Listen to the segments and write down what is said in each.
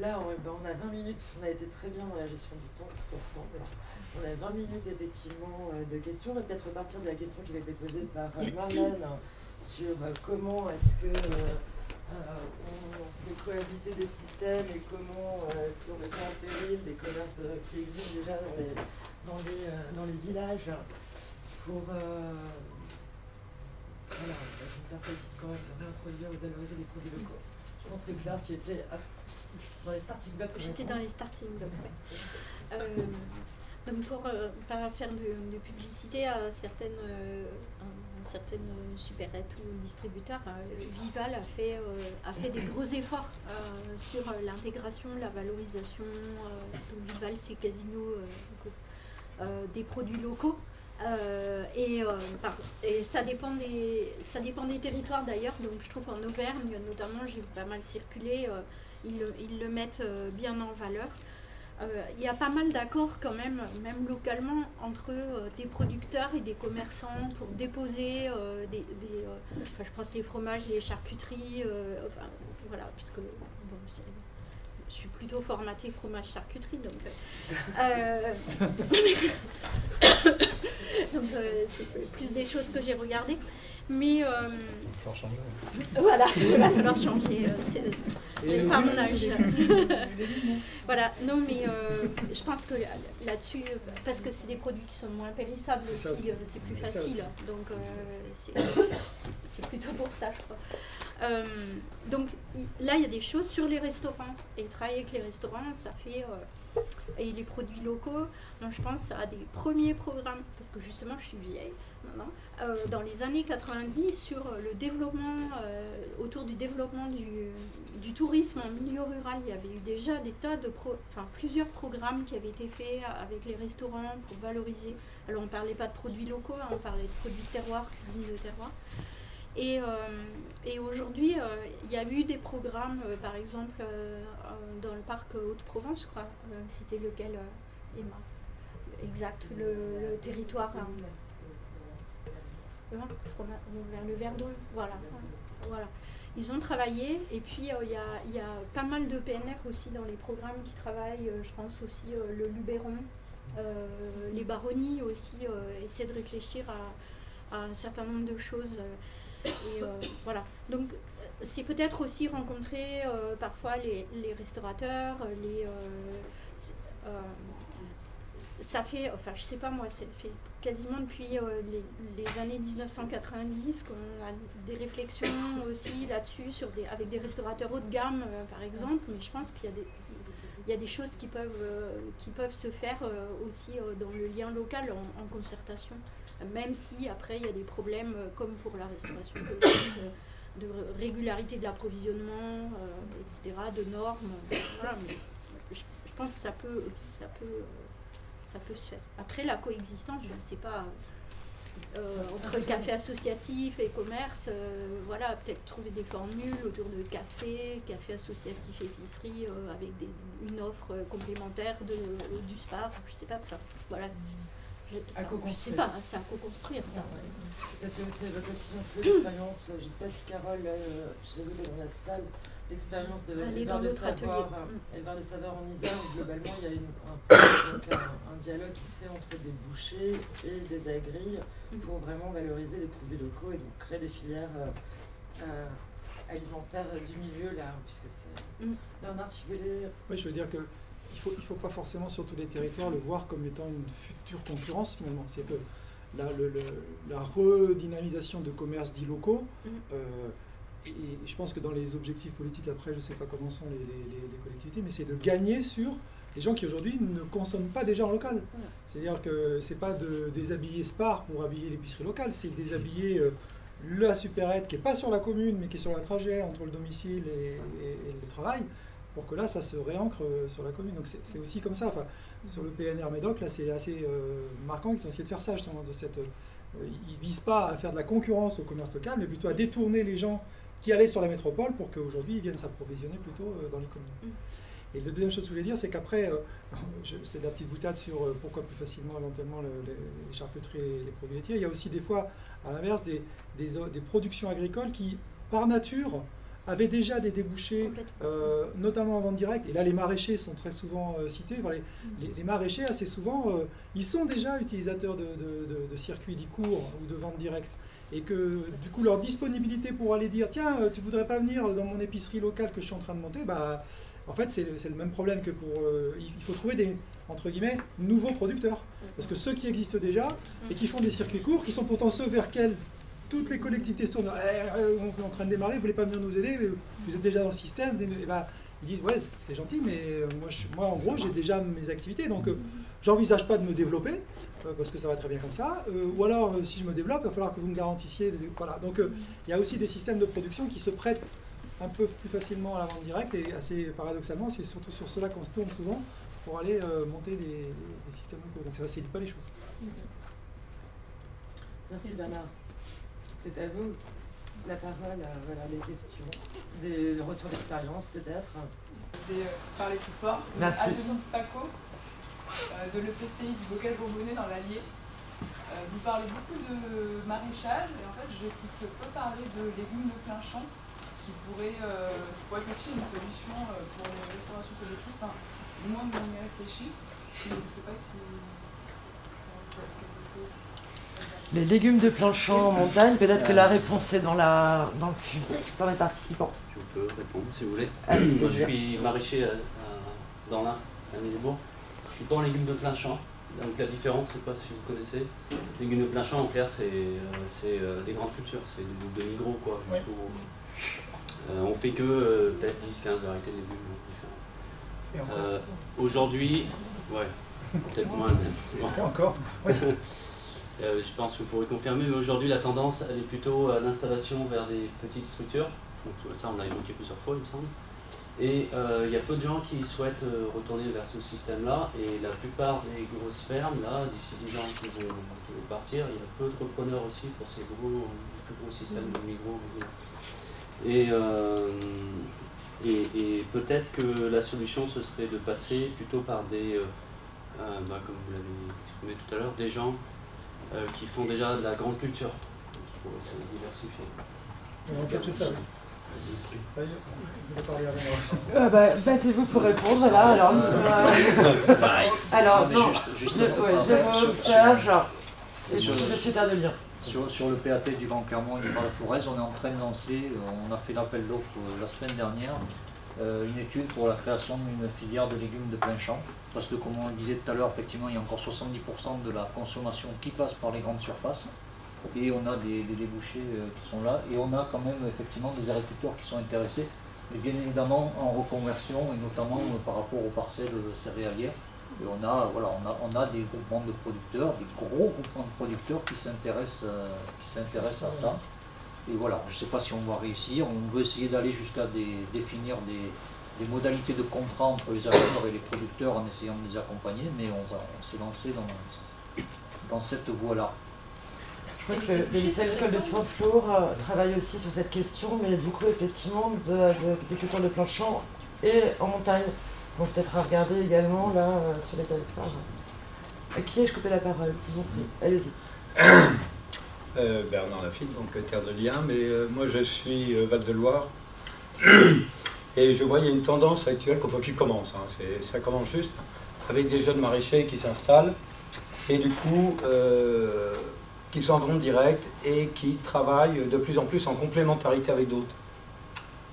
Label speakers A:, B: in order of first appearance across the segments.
A: là, on a 20 minutes, on a été très bien dans la gestion du temps tous ensemble. On a 20 minutes effectivement de questions. On va peut-être repartir de la question qui a été posée par Marlène sur comment est-ce que on fait cohabiter des systèmes et comment est-ce qu'on met pas en péril des commerces qui existent déjà dans les villages pour voilà, une personne type quand même réintroduire ou valoriser les produits locaux. Je pense que Claire, tu étais dans les starting blocks.
B: J'étais dans les starting blocks, ouais. Donc pour pas faire de publicité à certaines supérettes ou distributeurs, Vival a fait des gros efforts sur l'intégration, la valorisation. Donc Vival, c'est Casino des produits locaux. Et ça dépend des territoires d'ailleurs. Donc je trouve en Auvergne notamment, j'ai pas mal circulé, ils le mettent bien en valeur. Il y a pas mal d'accords quand même localement, entre des producteurs et des commerçants pour déposer enfin, je pense les fromages, les charcuteries, enfin, voilà, puisque bon, je suis plutôt formatée fromage charcuterie, donc donc c'est plus des choses que j'ai regardées. Mais
C: il va falloir changer.
B: Voilà, il va falloir changer. C'est pas mon âge. Voilà, non, mais je pense que là-dessus, parce que c'est des produits qui sont moins périssables aussi, c'est plus facile. Donc c'est plutôt pour ça, je crois. Donc là, il y a des choses sur les restaurants. Et travailler avec les restaurants, ça fait... et les produits locaux, moi je pense à des premiers programmes, parce que justement je suis vieille maintenant, dans les années 90 sur le développement, autour du développement du tourisme en milieu rural. Il y avait eu déjà des tas de plusieurs programmes qui avaient été faits avec les restaurants pour valoriser. Alors on ne parlait pas de produits locaux, on parlait de produits de terroir, cuisine de terroir. Et aujourd'hui, il y a eu des programmes, par exemple, dans le parc Haute-Provence, je crois. C'était lequel, Emma? Exact, le territoire. Vers le Verdon, voilà. Ils ont travaillé, et puis il y a pas mal de PNR aussi dans les programmes qui travaillent. Je pense aussi le Luberon, les baronnies aussi essaient de réfléchir à un certain nombre de choses. Et voilà. Donc c'est peut-être aussi rencontrer parfois les restaurateurs, ça fait, enfin je sais pas moi, ça fait quasiment depuis les années 1990 qu'on a des réflexions aussi là-dessus avec des restaurateurs haut de gamme par exemple, mais je pense qu'il y a des choses qui peuvent se faire aussi dans le lien local en concertation, même si après il y a des problèmes comme pour la restauration de régularité de l'approvisionnement, etc., de normes. Voilà, mais je pense que ça peut se faire. Après la coexistence, je ne sais pas, entre café associatif et commerce, voilà, peut-être trouver des formules autour de café associatif, épicerie, avec une offre complémentaire du SPAR, je ne sais pas, voilà. Je ne sais pas, c'est à co-construire ça.
A: Ça fait aussi aussi un peu l'expérience, je ne sais pas si Carole, je suis désolée dans la salle, l'expérience de l'éleveur de saveur en Isère, où globalement il y a un dialogue qui se fait entre des bouchers et des agris pour vraiment valoriser les produits locaux et donc créer des filières alimentaires du milieu là, puisque c'est... Bernard, tu voulais...
D: Oui, je veux dire que il faut pas forcément sur tous les territoires le voir comme étant une future concurrence finalement. C'est que la redynamisation de commerces dits locaux, et je pense que dans les objectifs politiques après, je ne sais pas comment sont les collectivités, mais c'est de gagner sur les gens qui aujourd'hui ne consomment pas déjà en local. C'est-à-dire que c'est pas de déshabiller Spar pour habiller l'épicerie locale, c'est déshabiller la supérette qui n'est pas sur la commune mais qui est sur la trajet entre le domicile et le travail, pour que là ça se réancre sur la commune. Donc c'est aussi comme ça. Enfin, sur le PNR Médoc, là c'est assez marquant qu'ils ont essayé de faire ça justement, ils ne visent pas à faire de la concurrence au commerce local, mais plutôt à détourner les gens qui allaient sur la métropole pour qu'aujourd'hui ils viennent s'approvisionner plutôt dans les communes. Et la deuxième chose que je voulais dire, c'est qu'après, c'est de la petite boutade sur pourquoi plus facilement éventuellement les charcuteries et les produits laitiers. Il y a aussi des fois, à l'inverse, des productions agricoles qui, par nature, avaient déjà des débouchés, notamment en vente directe. Et là, les maraîchers sont très souvent cités. Enfin, les maraîchers, assez souvent, ils sont déjà utilisateurs de circuits dits courts ou de vente directe. Et que, du coup, leur disponibilité pour aller dire « Tiens, tu voudrais pas venir dans mon épicerie locale que je suis en train de monter ?» bah, en fait, c'est le même problème que pour... il faut trouver des, entre guillemets, nouveaux producteurs. Parce que ceux qui existent déjà et qui font des circuits courts, qui sont pourtant ceux vers lesquels toutes les collectivités se tournent, on est en train de démarrer, vous voulez pas venir nous aider, vous êtes déjà dans le système, et bah, ils disent ouais c'est gentil, mais moi en gros j'ai déjà mes activités, donc j'envisage pas de me développer, parce que ça va très bien comme ça, ou alors si je me développe, il va falloir que vous me garantissiez, voilà. Donc il y a aussi des systèmes de production qui se prêtent un peu plus facilement à la vente directe, et assez paradoxalement, c'est surtout sur cela qu'on se tourne souvent pour aller monter des systèmes locaux, donc ça facilite pas les choses.
A: Merci Bernard. C'est à vous la parole, voilà, les questions, des retours d'expérience peut-être.
C: Je vais parler plus fort.
A: Merci.
C: Adeline Paco, de l'EPCI du Bocage-Bourbonnais dans l'Allier. Vous parlez beaucoup de maraîchage et en fait j'écoute peu parler de légumes de plein champ qui pourrait être aussi une solution pour les restaurations collectives, enfin, du moins on y réfléchit. Je ne sais pas si quelque chose.
A: Les légumes de plein champ en montagne, peut-être que la réponse est dans le public, dans les participants.
E: Je peux répondre si vous voulez.
A: Allez,
E: moi je suis maraîcher dans l'Ain, à Mélisbourg. Je suis pas en légumes de plein champ. Donc la différence, je ne sais pas si vous connaissez. Les légumes de plein champ, en clair, c'est des grandes cultures, c'est de migros quoi. On fait que peut-être 10-15 variétés de légumes différents. Aujourd'hui, ouais, peut-être moins.
D: Et encore oui.
E: Je pense que vous pourrez confirmer, mais aujourd'hui la tendance elle est plutôt à l'installation vers des petites structures. Donc, ça on l'a évoqué plusieurs fois il me semble. Et il y a peu de gens qui souhaitent retourner vers ce système-là, et la plupart des grosses fermes, là, d'ici 10 ans qui vont partir, il y a peu de repreneurs aussi pour ces plus gros systèmes de migros. Et peut-être que la solution ce serait de passer plutôt par des, comme vous l'avez exprimé tout à l'heure, des gens qui font déjà de la grande culture, qui pourraient se diversifier.
D: En fait, c'est ça.
A: Battez-vous pour répondre là. Alors, non, je m'observe, et je suis de lire.
F: Sur le PAT du Grand Clermont et du Val-de-Forez, on est en train de lancer, on a fait l'appel d'offres la semaine dernière, une étude pour la création d'une filière de légumes de plein champ. Parce que comme on le disait tout à l'heure, effectivement, il y a encore 70% de la consommation qui passe par les grandes surfaces. Et on a des débouchés qui sont là. Et on a quand même effectivement des agriculteurs qui sont intéressés. Mais bien évidemment en reconversion, et notamment par rapport aux parcelles céréalières. Et on a des groupements de producteurs, des gros groupements de producteurs qui s'intéressent à ça. Et voilà, je ne sais pas si on va réussir. On veut essayer d'aller jusqu'à définir des modalités de contrat entre les acheteurs et les producteurs en essayant de les accompagner, mais on s'est lancé dans cette voie-là.
A: Je crois que le lycée agricole de Saint-Flour travaille aussi sur cette question, mais du coup, effectivement, des cultures de plein champ et en montagne. Donc peut-être à regarder également là sur les territoires. À qui ai-je coupé la parole? Je vous en prie, allez-y.
G: Bernard Lafitte, donc Terre de Liens, mais moi je suis Val-de-Loire. Et je vois il y a une tendance actuelle qui commence, hein, ça commence juste, avec des jeunes maraîchers qui s'installent, et du coup, qui sont en vente directe et qui travaillent de plus en plus en complémentarité avec d'autres.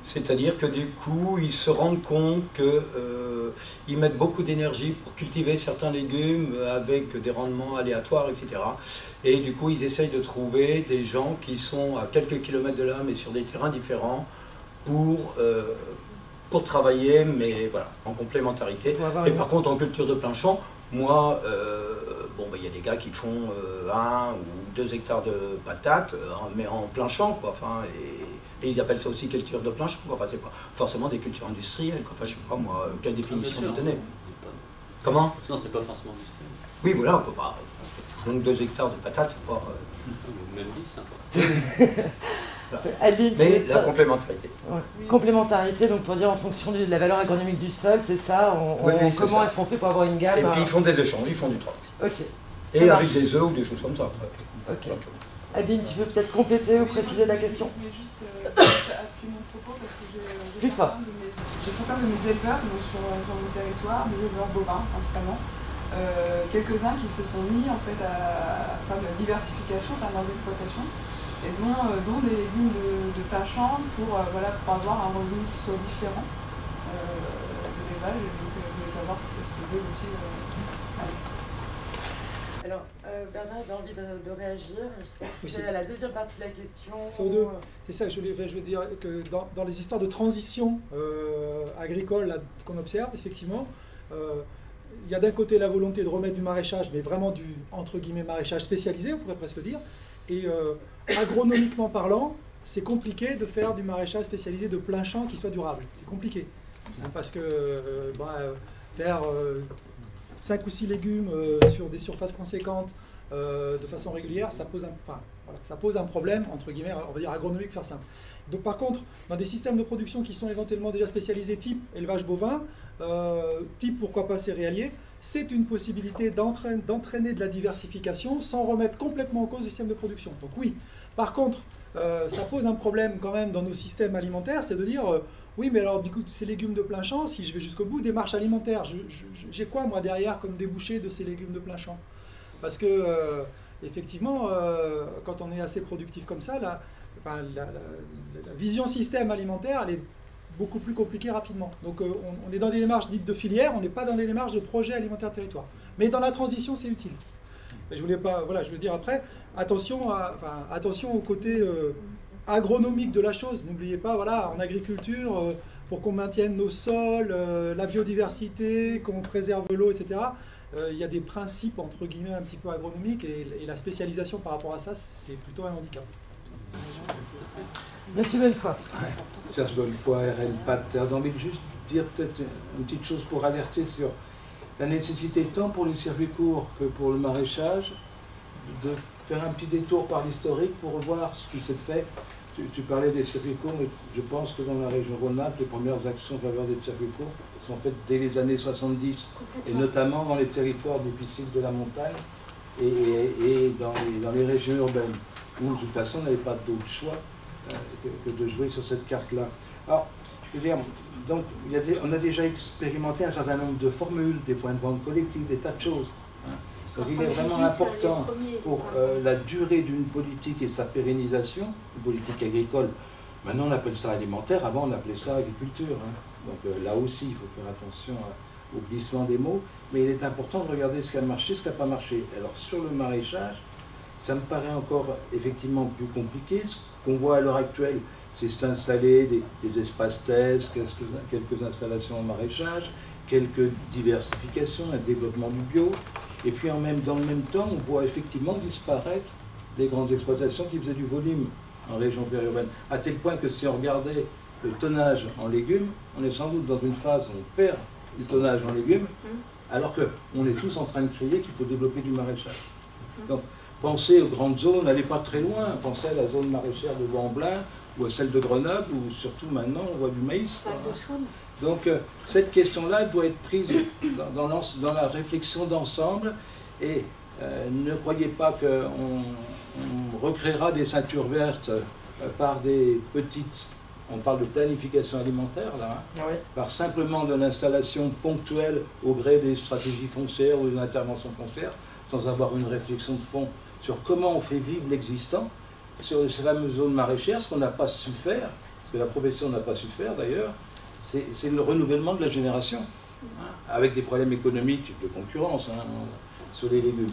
G: C'est-à-dire que du coup, ils se rendent compte qu'ils mettent beaucoup d'énergie pour cultiver certains légumes avec des rendements aléatoires, etc. Et du coup, ils essayent de trouver des gens qui sont à quelques kilomètres de là, mais sur des terrains différents, pour travailler, mais voilà, en complémentarité. Et par contre, en culture de plein champ, moi, il y a des gars qui font 1 ou 2 hectares de patates, mais en plein champ, quoi. Enfin, et ils appellent ça aussi culture de plein champ, quoi. Enfin, c'est pas forcément des cultures industrielles, quoi. Enfin, je sais pas moi, quelle définition vous donnez. Comment?
E: Non, c'est pas forcément industriel.
G: Oui, voilà, on peut pas. Donc 2 hectares de patates, c'est pas.
E: Même 10, hein.
G: Mais la complémentarité.
A: Ouais. Complémentarité, donc pour dire en fonction de la valeur agronomique du sol, c'est ça, comment est-ce qu'on fait pour avoir une gamme?
G: Et puis ils font des échanges, ils font du travail.
A: Ok.
G: Et avec des œufs ou des choses comme ça.
A: Ok. Abine, tu veux peut-être compléter ou préciser la question?
C: Je voulais juste appuyer mon propos parce que j'ai certains de mes éleveurs sur mon territoire, des éleveurs bovins principalement, quelques-uns qui se sont mis en fait à faire de la diversification dans leurs exploitations et dont des légumes de plein champ pour avoir un revenu qui soit différent de l'élevage. Et donc je voulais savoir si ça se faisait aussi.
A: Alors, Bernard a envie de réagir. Je ne sais pas si c'est la deuxième partie de la question.
D: C'est ça, je veux dire que dans les histoires de transition agricole qu'on observe, effectivement, il y a d'un côté la volonté de remettre du maraîchage, mais vraiment du, entre guillemets, maraîchage spécialisé, on pourrait presque dire. Et agronomiquement parlant, c'est compliqué de faire du maraîchage spécialisé de plein champ qui soit durable. C'est compliqué. Parce que faire 5 ou 6 légumes sur des surfaces conséquentes de façon régulière, ça pose un problème, entre guillemets, on va dire agronomique, faire simple. Donc par contre, dans des systèmes de production qui sont éventuellement déjà spécialisés type élevage bovin, type pourquoi pas céréalier, c'est une possibilité d'entraîner de la diversification sans remettre complètement en cause le système de production. Donc oui, par contre, ça pose un problème quand même dans nos systèmes alimentaires, c'est de dire, oui mais alors du coup ces légumes de plein champ, si je vais jusqu'au bout, des marches alimentaires, j'ai quoi moi derrière comme débouché de ces légumes de plein champ? Parce que effectivement, quand on est assez productif comme ça, la vision système alimentaire, elle est beaucoup plus compliquée rapidement. Donc on est dans des démarches dites de filière, on n'est pas dans des démarches de projet alimentaire territoire. Mais dans la transition, c'est utile. Mais je voulais pas, voilà, je veux dire après, attention au côté agronomique de la chose. N'oubliez pas, voilà, en agriculture, pour qu'on maintienne nos sols, la biodiversité, qu'on préserve l'eau, etc., il y a des principes, entre guillemets, un petit peu agronomiques, et la spécialisation par rapport à ça, c'est plutôt un handicap.
A: Monsieur Belfoy.
H: Serge Belfoy, RL Pat. J'ai envie de juste dire peut-être une petite chose pour alerter sur la nécessité tant pour les circuits courts que pour le maraîchage de faire un petit détour par l'historique pour voir ce qui s'est fait. Tu parlais des circuits courts, mais je pense que dans la région Rhône-Alpes, les premières actions en faveur des circuits courts sont faites dès les années 70, et notamment dans les territoires difficiles de la montagne et dans les régions urbaines, où de toute façon on n'avait pas d'autre choix que de jouer sur cette carte-là. Alors, je veux dire, donc, on a déjà expérimenté un certain nombre de formules, des points de vente collectifs, des tas de choses. Donc il est vraiment important pour la durée d'une politique et sa pérennisation, une politique agricole. Maintenant on appelle ça alimentaire, avant on appelait ça agriculture. Donc là aussi il faut faire attention au glissement des mots, mais il est important de regarder ce qui a marché, ce qui n'a pas marché. Alors sur le maraîchage, ça me paraît encore effectivement plus compliqué. Ce qu'on voit à l'heure actuelle, c'est s'installer des espaces tests, quelques installations en maraîchage, quelques diversifications, un développement du bio. Et puis dans le même temps, on voit effectivement disparaître les grandes exploitations qui faisaient du volume en région périurbaine. À tel point que si on regardait le tonnage en légumes, on est sans doute dans une phase où on perd du tonnage en légumes, alors qu'on est tous en train de crier qu'il faut développer du maraîchage. Donc, pensez aux grandes zones, n'allez pas très loin, pensez à la zone maraîchère de Vaux-en-Velin ou à celle de Grenoble, où surtout maintenant on voit du maïs. Donc cette question-là doit être prise dans la réflexion d'ensemble, et ne croyez pas qu'on recréera des ceintures vertes par des petites, on parle de planification alimentaire là, par simplement de l'installation ponctuelle au gré des stratégies foncières ou des interventions foncières, sans avoir une réflexion de fond sur comment on fait vivre l'existant, sur ces fameuses zones maraîchères. Ce qu'on n'a pas su faire, ce que la profession n'a pas su faire d'ailleurs, c'est le renouvellement de la génération, avec des problèmes économiques de concurrence sur les légumes.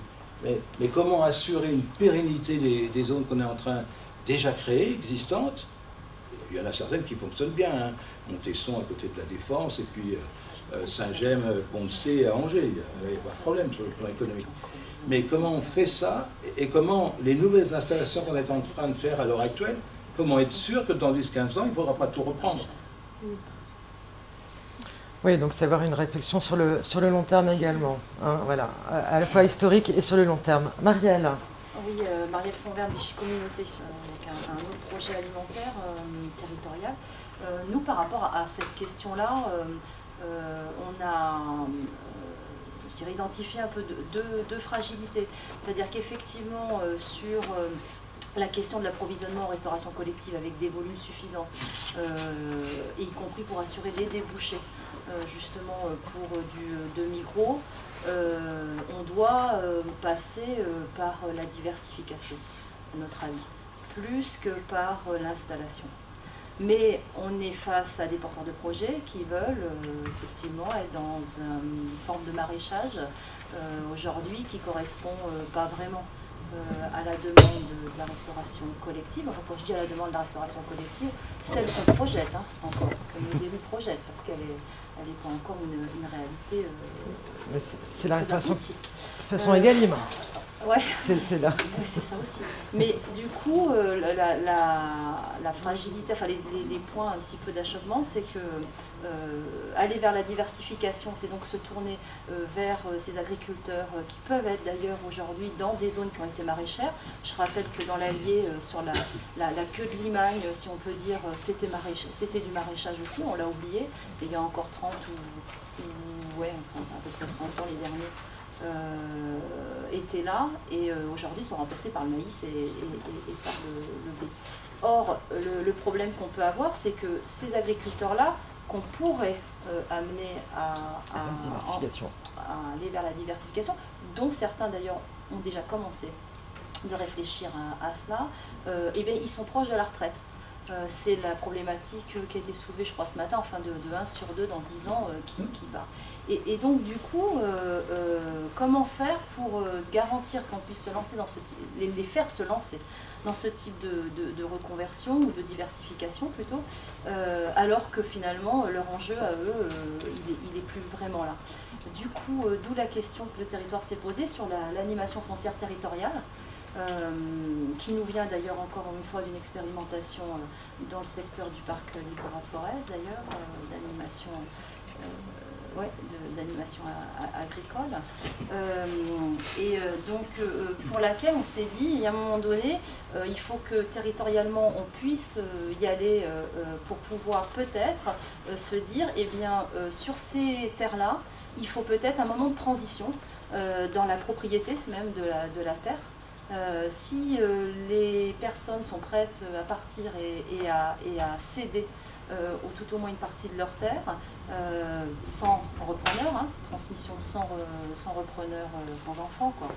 H: Mais comment assurer une pérennité des zones qu'on est en train déjà créées, existantes? Il y en a certaines qui fonctionnent bien, Montesson à côté de la Défense, et puis Saint-Gemme, Pont-de-Cé à Angers, il n'y a pas de problème sur le plan économique. Mais comment on fait ça, et comment les nouvelles installations qu'on est en train de faire à l'heure actuelle, comment être sûr que dans 10-15 ans, il ne faudra pas tout reprendre?
A: Oui, donc c'est avoir une réflexion sur le long terme également, voilà, à la fois historique et sur le long terme. Marielle.
I: Oui, Marielle Fonvert, Vichy Communauté, donc un autre projet alimentaire territorial. Nous, par rapport à cette question-là, on a, je dirais, identifié un peu deux fragilités. C'est-à-dire qu'effectivement, sur la question de l'approvisionnement en restauration collective avec des volumes suffisants, et y compris pour assurer les débouchés, justement pour du demi-gros, on doit passer par la diversification, à notre avis, plus que par l'installation. Mais on est face à des porteurs de projets qui veulent effectivement être dans une forme de maraîchage aujourd'hui qui ne correspond pas vraiment à la demande de la restauration collective. Enfin, quand je dis à la demande de la restauration collective, celle qu'on projette, hein, encore, que nos élus projettent, parce qu'elle n'est pas encore une réalité.
J: C'est la restauration de façon Egalim.
I: Ouais.
J: C'est là.
I: Oui, c'est ça aussi. Mais du coup, la fragilité, enfin les points un petit peu d'achoppement, c'est que aller vers la diversification, c'est donc se tourner vers ces agriculteurs qui peuvent être d'ailleurs aujourd'hui dans des zones qui ont été maraîchères. Je rappelle que dans l'Allier, sur la queue de Limagne, si on peut dire, c'était du maraîchage aussi, on l'a oublié. Et il y a encore 30 ou ouais, enfin, à peu près 30 ans les derniers. Étaient là et aujourd'hui sont remplacés par le maïs et par le blé. Or, le problème qu'on peut avoir, c'est que ces agriculteurs-là, qu'on pourrait amener à aller vers la diversification, dont certains d'ailleurs ont déjà commencé de réfléchir à cela, eh bien, ils sont proches de la retraite. C'est la problématique qui a été soulevée, je crois, ce matin, enfin de 1 sur 2 dans 10 ans qui bat. Et donc, du coup, comment faire pour se garantir qu'on puisse se lancer dans ce type, les faire se lancer dans ce type de reconversion ou de diversification plutôt, alors que finalement, leur enjeu à eux, il est plus vraiment là. Du coup, d'où la question que le territoire s'est posée sur l'animation foncière territoriale. Qui nous vient d'ailleurs encore une fois d'une expérimentation dans le secteur du parc Libéral-Forez d'ailleurs, d'animation agricole. Donc pour laquelle on s'est dit, et à un moment donné, il faut que territorialement on puisse y aller pour pouvoir peut-être se dire, eh bien sur ces terres-là, il faut peut-être un moment de transition dans la propriété même de la terre. Si les personnes sont prêtes à partir et à céder ou tout au moins une partie de leur terre, sans repreneur, hein, transmission sans repreneur, sans enfant, quoi.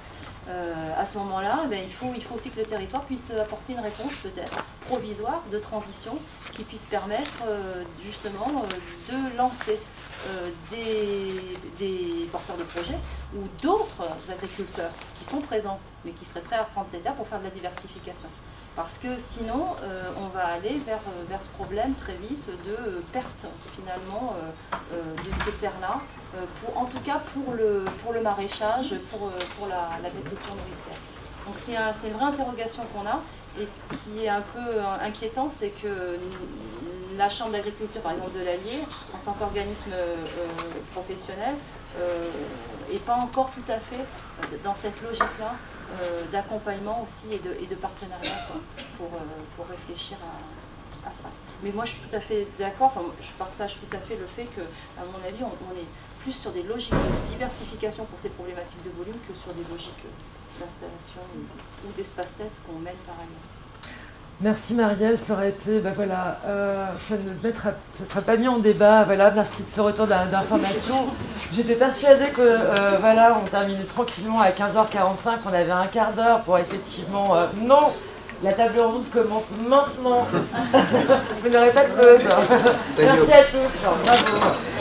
I: À ce moment-là, ben, il faut aussi que le territoire puisse apporter une réponse peut-être provisoire de transition qui puisse permettre justement de lancer des porteurs de projets ou d'autres agriculteurs qui sont présents mais qui seraient prêts à reprendre ces terres pour faire de la diversification. Parce que sinon, on va aller vers ce problème très vite de perte finalement de ces terres-là, en tout cas pour le maraîchage, pour l'agriculture nourricière. Donc c'est une vraie interrogation qu'on a. Et ce qui est un peu inquiétant, c'est que la Chambre d'agriculture, par exemple de l'Allier, en tant qu'organisme professionnel, n'est pas encore tout à fait dans cette logique-là d'accompagnement aussi et de partenariat pour réfléchir à ça. Mais moi je suis tout à fait d'accord, enfin, je partage tout à fait le fait que, à mon avis, on est plus sur des logiques de diversification pour ces problématiques de volume que sur des logiques d'installation ou d'espace test qu'on mène par ailleurs.
J: Merci Marielle, ça aurait été, ça ne sera pas mis en débat, voilà, merci de ce retour d'information. J'étais persuadée que, on terminait tranquillement à 15h45, on avait un quart d'heure pour effectivement, non, la table ronde commence maintenant. Vous n'aurez pas de pause. Merci à tous, bravo.